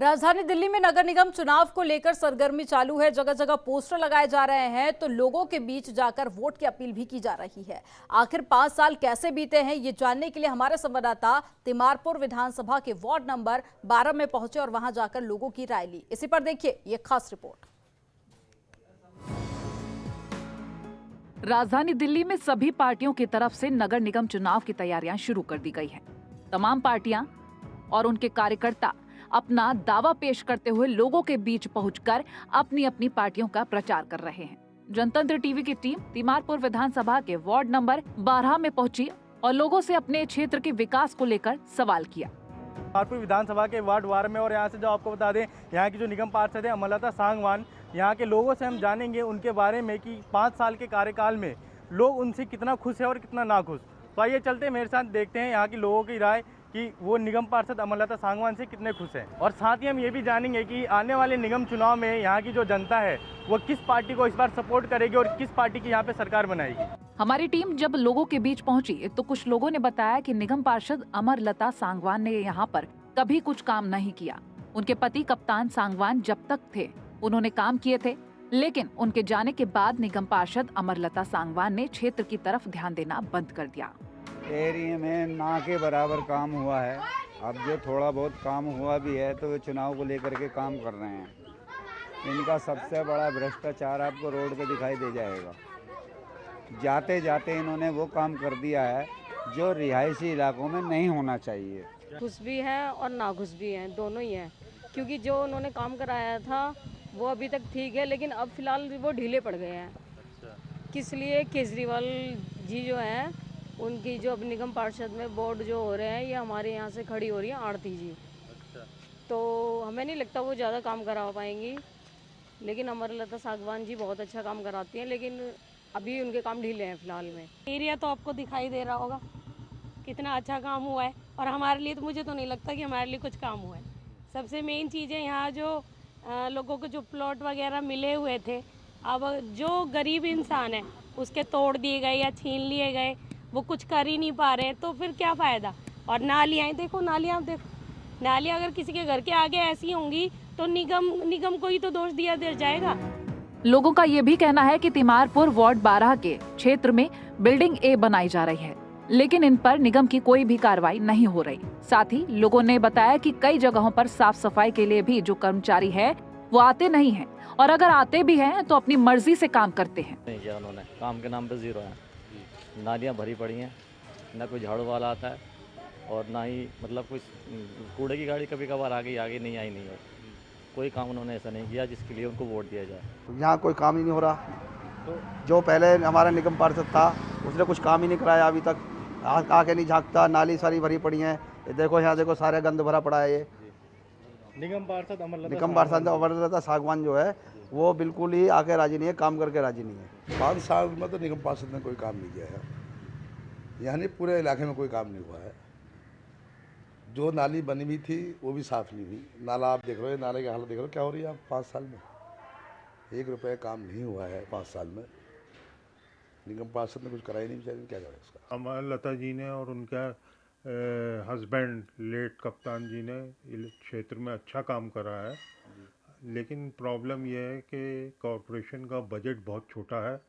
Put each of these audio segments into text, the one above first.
राजधानी दिल्ली में नगर निगम चुनाव को लेकर सरगर्मी चालू है। जगह जगह पोस्टर लगाए जा रहे हैं तो लोगों के बीच जाकर वोट की अपील भी की जा रही है। आखिर 5 साल कैसे बीते हैं ये जानने के लिए हमारे संवाददाता तिमारपुर विधानसभा के वार्ड नंबर 12 में पहुंचे और वहां जाकर लोगों की राय ली। इसी पर देखिए ये खास रिपोर्ट। राजधानी दिल्ली में सभी पार्टियों की तरफ से नगर निगम चुनाव की तैयारियां शुरू कर दी गई हैं। तमाम पार्टियां और उनके कार्यकर्ता अपना दावा पेश करते हुए लोगों के बीच पहुंचकर अपनी अपनी पार्टियों का प्रचार कर रहे हैं। जनतंत्र टीवी की टीम तिमारपुर विधानसभा के वार्ड नंबर 12 में पहुंची और लोगों से अपने क्षेत्र के विकास को लेकर सवाल किया। तिमारपुर विधानसभा के वार्ड 12 में और यहाँ से जो आपको बता दें, यहाँ की जो निगम पार्षद है अमरलता सांगवान, यहाँ के लोगों से हम जानेंगे उनके बारे में कि 5 साल के कार्यकाल में लोग उनसे कितना खुश है और कितना नाखुश। तो आइए चलते मेरे साथ देखते हैं यहाँ की लोगों की राय कि वो निगम पार्षद अमरलता सांगवान से कितने खुश हैं। और साथ ही हम ये भी जानेंगे कि आने वाले निगम चुनाव में यहाँ की जो जनता है वो किस पार्टी को इस बार सपोर्ट करेगी और किस पार्टी की यहाँ पे सरकार बनाएगी। हमारी टीम जब लोगों के बीच पहुंची तो कुछ लोगों ने बताया कि निगम पार्षद अमरलता सांगवान ने यहाँ पर कभी कुछ काम नहीं किया। उनके पति कप्तान सांगवान जब तक थे उन्होंने काम किए थे, लेकिन उनके जाने के बाद निगम पार्षद अमरलता सांगवान ने क्षेत्र की तरफ ध्यान देना बंद कर दिया। एरिया में ना के बराबर काम हुआ है। अब जो थोड़ा बहुत काम हुआ भी है तो वे चुनाव को लेकर के काम कर रहे हैं। इनका सबसे बड़ा भ्रष्टाचार आपको रोड पे दिखाई दे जाएगा। जाते जाते इन्होंने वो काम कर दिया है जो रिहायशी इलाकों में नहीं होना चाहिए। खुश भी है और नाखुश भी है, दोनों ही है, क्योंकि जो उन्होंने काम कराया था वो अभी तक ठीक है, लेकिन अब फिलहाल वो ढीले पड़ गए हैं। किस लिए? केजरीवाल जी जो हैं उनकी जो अब निगम पार्षद में बोर्ड जो हो रहे हैं ये हमारे यहाँ से खड़ी हो रही है आरती जी। तो हमें नहीं लगता वो ज़्यादा काम करा पाएंगी, लेकिन अमरलता सांगवान जी बहुत अच्छा काम कराती हैं, लेकिन अभी उनके काम ढीले हैं फिलहाल में। एरिया तो आपको दिखाई दे रहा होगा कितना अच्छा काम हुआ है, और हमारे लिए तो मुझे तो नहीं लगता कि हमारे लिए कुछ काम हुआ है। सबसे मेन चीज़ है यहाँ जो लोगों को जो प्लॉट वगैरह मिले हुए थे, अब जो गरीब इंसान है उसके तोड़ दिए गए या छीन लिए गए, वो कुछ कर ही नहीं पा रहे, तो फिर क्या फ़ायदा। और नालियाँ देखो, नालियाँ देखो, नालियाँ अगर किसी के घर के आगे ऐसी होंगी तो निगम को ही तो दोष दिया जाएगा। लोगों का ये भी कहना है कि तिमारपुर वार्ड 12 के क्षेत्र में बिल्डिंग ए बनाई जा रही है, लेकिन इन पर निगम की कोई भी कार्रवाई नहीं हो रही। साथ ही लोगों ने बताया कि कई जगहों पर साफ सफाई के लिए भी जो कर्मचारी है वो आते नहीं हैं, और अगर आते भी हैं तो अपनी मर्जी से काम करते हैं। नहीं किया उन्होंने, काम के नाम पे जीरो है। नालियाँ भरी पड़ी हैं, ना कोई झाड़ू वाला आता है और ना ही मतलब कुछ कूड़े की गाड़ी कभी कभार आगे नहीं आई नहीं है। कोई काम उन्होंने ऐसा नहीं किया जिसके लिए उनको वोट दिया जाए। यहाँ कोई काम ही नहीं हो रहा। तो जो पहले हमारा निगम पार्षद था उसने कुछ काम ही नहीं कराया अभी तक। आके नहीं झाँकता, नाली सारी भरी पड़ी हैं। ये देखो, यहाँ देखो, सारे गंद भरा पड़ा है। ये निगम पार्षद अमरलता सांगवान जो है वो बिल्कुल ही आके राजी नहीं है, काम करके राजी नहीं है। 5 साल में तो निगम पार्षद ने कोई काम नहीं किया है, यानी पूरे इलाके में कोई काम नहीं हुआ है। जो नाली बनी हुई थी वो भी साफ़ नहीं हुई। नाला आप देख रहे हो, नाले की हालत देख रहे हो क्या हो रही है। आप 5 साल में 1 रुपये काम नहीं हुआ है। 5 साल में निगम पार्षद ने कुछ कराई नहीं, बेचारे क्या करें उसका। अमरलता जी ने और उनका हस्बैंड लेट कप्तान जी ने क्षेत्र में अच्छा काम करा है, लेकिन प्रॉब्लम यह है कि कॉरपोरेशन का बजट बहुत छोटा है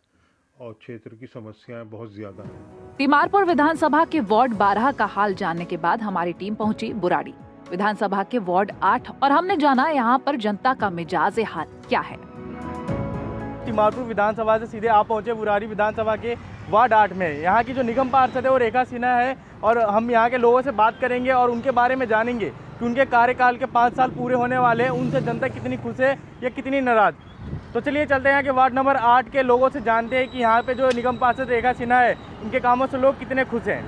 और क्षेत्र की समस्याएं बहुत ज्यादा हैं। तिमारपुर विधानसभा के वार्ड 12 का हाल जानने के बाद हमारी टीम पहुंची बुराड़ी विधानसभा के वार्ड 8 और हमने जाना यहाँ पर जनता का मिजाज हाल क्या है। तिमारपुर विधानसभा से सीधे आप पहुंचे बुराड़ी विधानसभा के वार्ड 8 में। यहाँ की जो निगम पार्षद है वो रेखा सिन्हा है और हम यहाँ के लोगों से बात करेंगे और उनके बारे में जानेंगे कि उनके कार्यकाल के 5 साल पूरे होने वाले हैं, उनसे जनता कितनी खुश है या कितनी नाराज। तो चलिए चलते हैं यहाँ के वार्ड नंबर 8 के लोगों से जानते हैं कि यहाँ पे जो निगम पार्षद रेखा सिन्हा है इनके कामों से लोग कितने खुश हैं।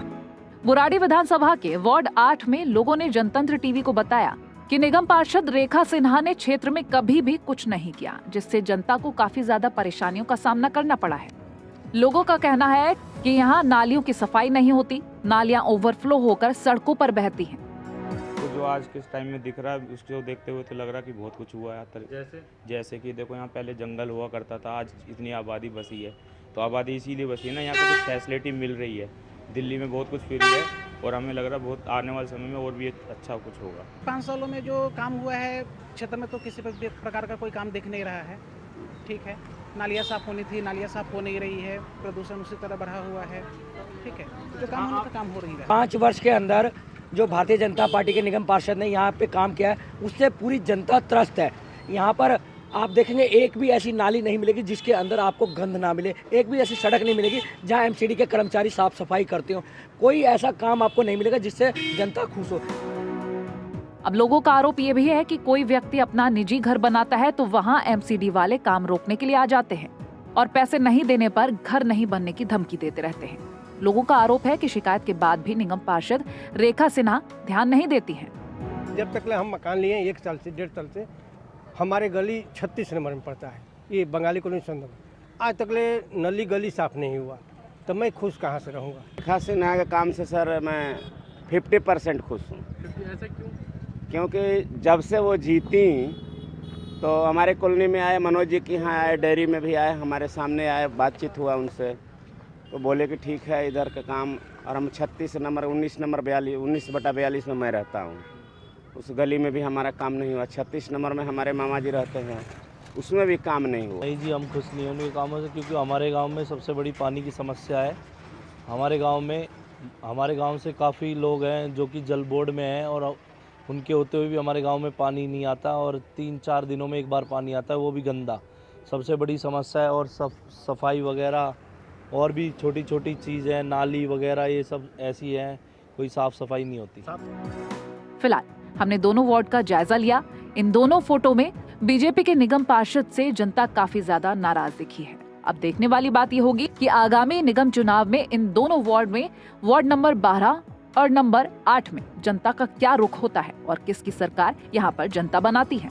बुराड़ी विधानसभा के वार्ड 8 में लोगों ने जनतंत्र टीवी को बताया कि निगम पार्षद रेखा सिन्हा ने क्षेत्र में कभी भी कुछ नहीं किया, जिससे जनता को काफी ज्यादा परेशानियों का सामना करना पड़ा है। लोगों का कहना है कि यहाँ नालियों की सफाई नहीं होती, नालियाँ ओवरफ्लो होकर सड़कों पर बहती हैं। तो जो आज के टाइम में दिख रहा है उसको देखते हुए तो लग रहा है कि बहुत कुछ हुआ है। जैसे कि देखो, यहाँ पहले जंगल हुआ करता था, आज इतनी आबादी बसी है, तो आबादी इसीलिए बसी है ना, यहाँ पे कुछ फैसिलिटी मिल रही है। दिल्ली में बहुत कुछ फ्री है, और हमें लग रहा है बहुत आने वाले समय में और भी अच्छा कुछ होगा। 5 सालों में जो काम हुआ है क्षेत्र में तो किसी प्रकार का कोई काम दिख नहीं रहा है। ठीक है, नालियाँ साफ़ होनी थी, नालियाँ साफ़ हो नहीं रही है, प्रदूषण उसी तरह बढ़ा हुआ है। ठीक है, जो काम होने का काम हो रही है। 5 वर्ष के अंदर जो भारतीय जनता पार्टी के निगम पार्षद ने यहाँ पे काम किया है उससे पूरी जनता त्रस्त है। यहाँ पर आप देखेंगे एक भी ऐसी नाली नहीं मिलेगी जिसके अंदर आपको गंध ना मिले, एक भी ऐसी सड़क नहीं मिलेगी जहाँ एमसीडी के कर्मचारी साफ सफाई करते हो। कोई ऐसा काम आपको नहीं मिलेगा जिससे जनता खुश हो। अब लोगों का आरोप ये भी है कि कोई व्यक्ति अपना निजी घर बनाता है तो वहाँ एमसीडी वाले काम रोकने के लिए आ जाते हैं और पैसे नहीं देने पर घर नहीं बनने की धमकी देते रहते हैं। लोगों का आरोप है कि शिकायत के बाद भी निगम पार्षद रेखा सिन्हा ध्यान नहीं देती हैं। जब तक हम मकान लिए 1 साल से 1.5 साल से, हमारे गली 36 नंबर में पड़ता है, ये बंगाली कॉलोनी संदर्भ, आज तक ले नली गली साफ नहीं हुआ, तो मैं खुश कहाँ से रहूँगा। रेखा सिन्हा के काम से सर मैं 50% खुश हूँ। ऐसा क्यों? क्योंकि जब से वो जीती तो हमारे कॉलोनी में आए, मनोज जी के यहाँ आए, डेयरी में भी आए, हमारे सामने आए, बातचीत हुआ उनसे, तो बोले कि ठीक है इधर का काम। और हम 36 नंबर 19/42 में मैं रहता हूँ, उस गली में भी हमारा काम नहीं हुआ। 36 नंबर में हमारे मामा जी रहते हैं, उसमें भी काम नहीं हुआ। नहीं जी, हम खुश नहीं हैं उनके कामों से, क्योंकि हमारे गांव में सबसे बड़ी पानी की समस्या है। हमारे गांव से काफ़ी लोग हैं जो कि जल बोर्ड में हैं और उनके होते हुए भी हमारे गांव में पानी नहीं आता और 3-4 दिनों में एक बार पानी आता है, वो भी गंदा। सबसे बड़ी समस्या है। और सफाई वगैरह और भी छोटी छोटी चीज़ें, नाली वगैरह, ये सब ऐसी हैं, कोई साफ़ सफाई नहीं होती। फिलहाल हमने दोनों वार्ड का जायजा लिया। इन दोनों फोटो में बीजेपी के निगम पार्षद से जनता काफी ज्यादा नाराज दिखी है। अब देखने वाली बात ये होगी कि आगामी निगम चुनाव में इन दोनों वार्ड में वार्ड नंबर 12 और नंबर 8 में जनता का क्या रुख होता है और किसकी सरकार यहाँ पर जनता बनाती है।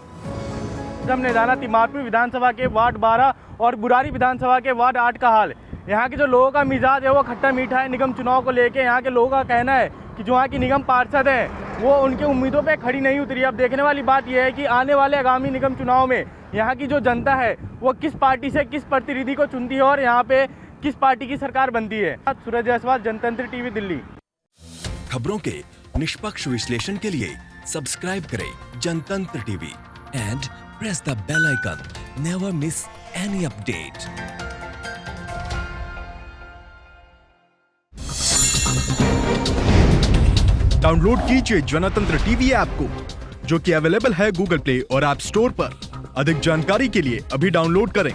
हमने जाना तिमारपुर विधानसभा के वार्ड 12 और बुरारी विधानसभा के वार्ड 8 का हाल। यहाँ के जो लोगों का मिजाज है वो खट्टा मीठा है। निगम चुनाव को लेके यहाँ के लोगों का कहना है कि जो यहाँ की निगम पार्षद है वो उनकी उम्मीदों पे खड़ी नहीं उतरी। अब देखने वाली बात यह है कि आने वाले आगामी निगम चुनाव में यहाँ की जो जनता है वो किस पार्टी से किस प्रतिनिधि को चुनती है और यहाँ पे किस पार्टी की सरकार बनती है। सूरज जायसवाल, जनतंत्र टीवी, दिल्ली। खबरों के निष्पक्ष विश्लेषण के लिए सब्सक्राइब करें Jantantra TV and press the bell icon. Never miss any update. Download कीजिए जनतंत्र टीवी ऐप को, जो कि अवेलेबल है गूगल प्ले और ऐप स्टोर पर। अधिक जानकारी के लिए अभी डाउनलोड करें।